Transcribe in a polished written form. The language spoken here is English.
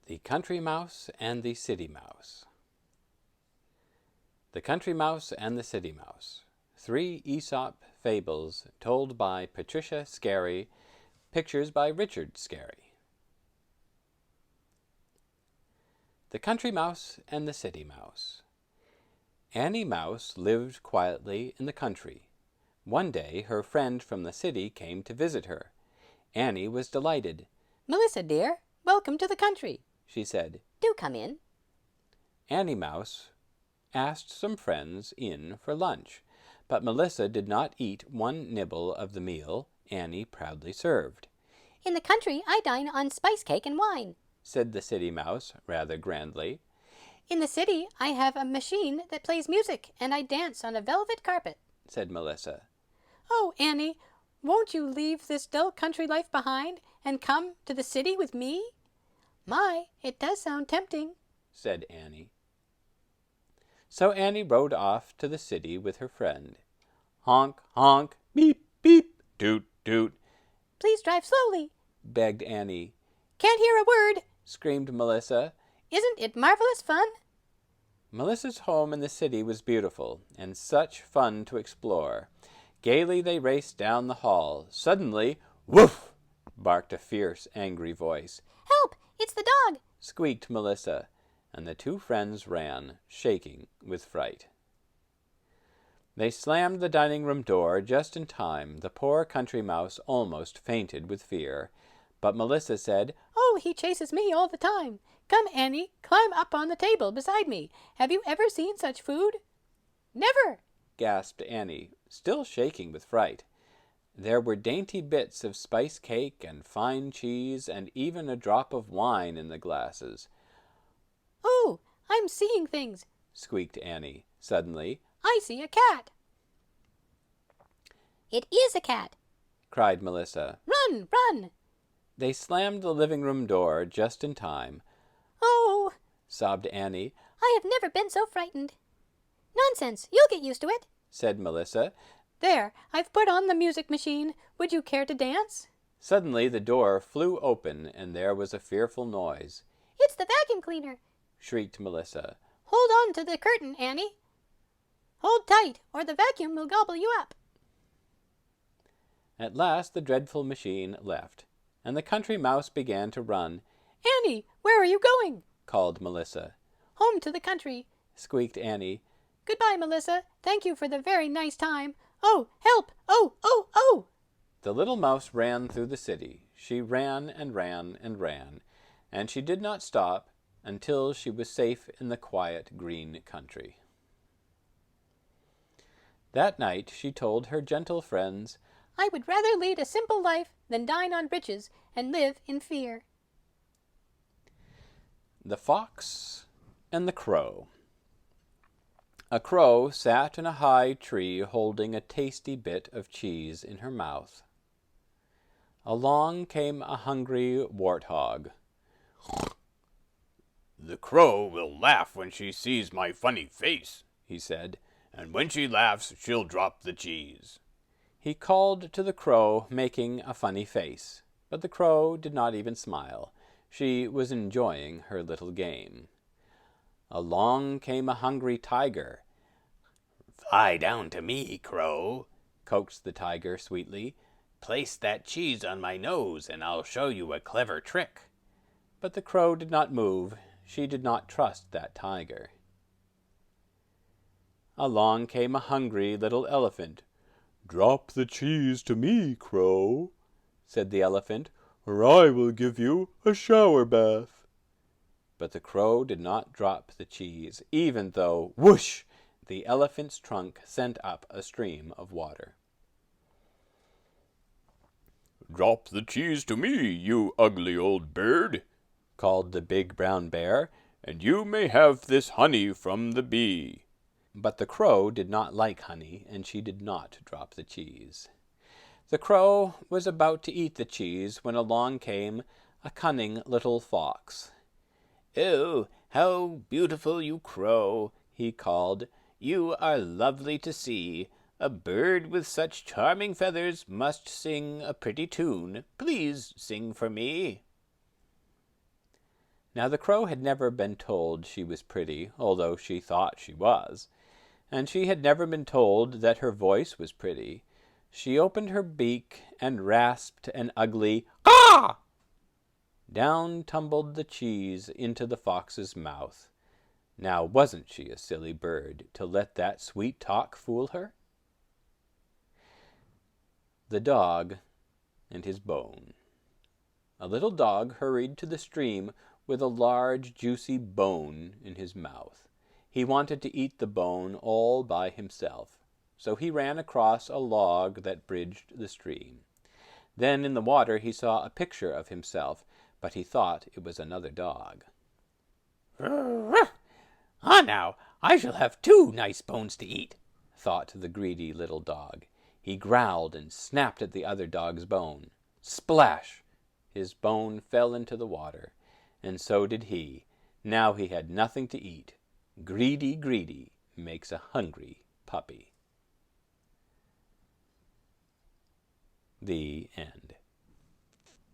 The Country Mouse and the City Mouse. The Country Mouse and the City Mouse. 3 Aesop fables told by Patricia Scarry, pictures by Richard Scarry. The Country Mouse and the City Mouse. Annie Mouse lived quietly in the country. One day her friend from the city came to visit her. Annie was delighted. "Melissa, dear, welcome to the country," she said. "Do come in." Annie Mouse asked some friends in for lunch, but Melissa did not eat one nibble of the meal Annie proudly served. "In the country I dine on spice cake and wine," said the City Mouse rather grandly. "In the city I have a machine that plays music, and I dance on a velvet carpet," said Melissa. "Oh, Annie, won't you leave this dull country life behind and come to the city with me?" "My, it does sound tempting," said Annie. So Annie rode off to the city with her friend. Honk, honk, beep, beep, toot, toot. "Please drive slowly," begged Annie. "Can't hear a word," screamed Melissa. "Isn't it marvelous fun?" Melissa's home in the city was beautiful, and such fun to explore. Gaily they raced down the hall. Suddenly, woof! barked a fierce, angry voice. "Help! It's the dog!" squeaked Melissa, and the 2 friends ran, shaking with fright. They slammed the dining room door just in time. The poor country mouse almost fainted with fear. But Melissa said, "Oh, he chases me all the time. Come, Annie, climb up on the table beside me. Have you ever seen such food?" "Never," gasped Annie, still shaking with fright. There were dainty bits of spice cake and fine cheese and even a drop of wine in the glasses. "Oh, I'm seeing things," squeaked Annie suddenly. "I see a cat." "It is a cat," cried Melissa. "Run, run!" They slammed the living room door just in time. "Oh," sobbed Annie. "I have never been so frightened." "Nonsense, you'll get used to it," said Melissa. "There, I've put on the music machine. Would you care to dance?" Suddenly the door flew open, and there was a fearful noise. "It's the vacuum cleaner," shrieked Melissa. "Hold on to the curtain, Annie. Hold tight, or the vacuum will gobble you up." At last the dreadful machine left, and the country mouse began to run. "Annie, where are you going?" called Melissa. "Home to the country," squeaked Annie. "Goodbye, Melissa. Thank you for the very nice time. Oh, help! Oh, oh, oh!" The little mouse ran through the city. She ran and ran and ran, and she did not stop until she was safe in the quiet green country. That night she told her gentle friends, "I would rather lead a simple life than dine on riches and live in fear." The Fox and the Crow. A crow sat in a high tree holding a tasty bit of cheese in her mouth. Along came a hungry warthog. "The crow will laugh when she sees my funny face," he said, "and when she laughs she'll drop the cheese." He called to the crow, making a funny face, but the crow did not even smile. She was enjoying her little game. Along came a hungry tiger. "Fly down to me, crow," coaxed the tiger sweetly. "Place that cheese on my nose, and I'll show you a clever trick." But the crow did not move. She did not trust that tiger. Along came a hungry little elephant. "Drop the cheese to me, crow," said the elephant, "or I will give you a shower bath." But the crow did not drop the cheese, even though, whoosh, the elephant's trunk sent up a stream of water. "Drop the cheese to me, you ugly old bird," called the big brown bear, "and you may have this honey from the bee." But the crow did not like honey, and she did not drop the cheese. The crow was about to eat the cheese when along came a cunning little fox. "Oh, how beautiful you crow," he called. "You are lovely to see. A bird with such charming feathers must sing a pretty tune. Please sing for me." Now the crow had never been told she was pretty, although she thought she was, and she had never been told that her voice was pretty. She opened her beak and rasped an ugly "Caw!" Down tumbled the cheese into the fox's mouth. Now wasn't she a silly bird to let that sweet talk fool her? The Dog and His Bone. A little dog hurried to the stream with a large, juicy bone in his mouth. He wanted to eat the bone all by himself, so he ran across a log that bridged the stream. Then in the water he saw a picture of himself, but he thought it was another dog. "Ah, now, I shall have 2 nice bones to eat," thought the greedy little dog. He growled and snapped at the other dog's bone. Splash! His bone fell into the water, and so did he. Now he had nothing to eat. Greedy, greedy makes a hungry puppy. The end.